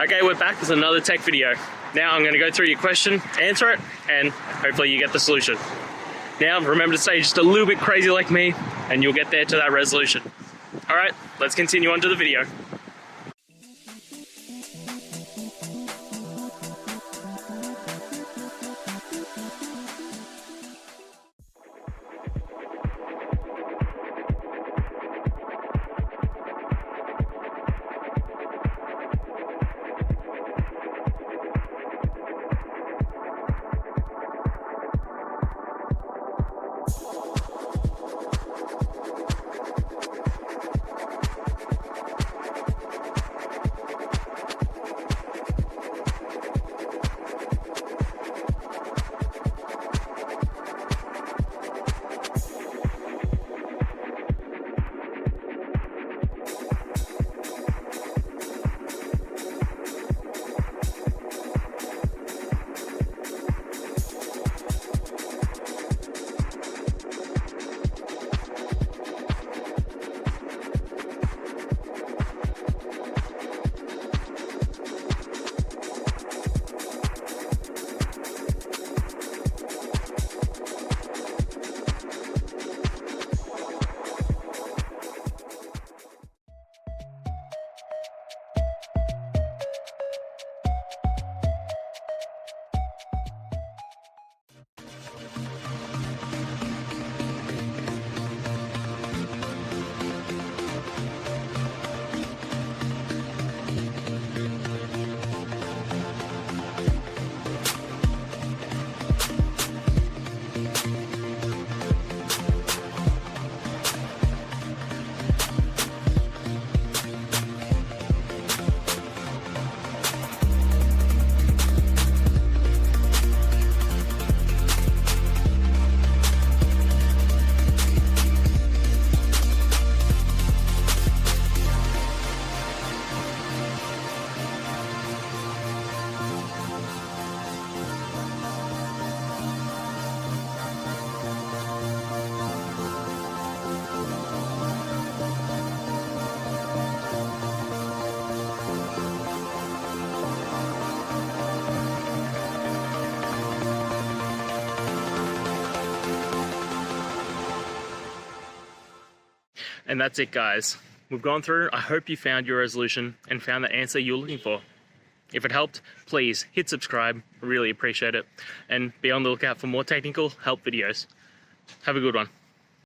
Okay, we're back with another tech video. Now I'm going to go through your question, answer it, and hopefully you get the solution. Now remember to stay just a little bit crazy like me, and you'll get there to that resolution. Alright, let's continue on to the video. And that's it, guys. We've gone through. I hope you found your resolution and found the answer you were looking for. If it helped, please hit subscribe. I really appreciate it. And be on the lookout for more technical help videos. Have a good one.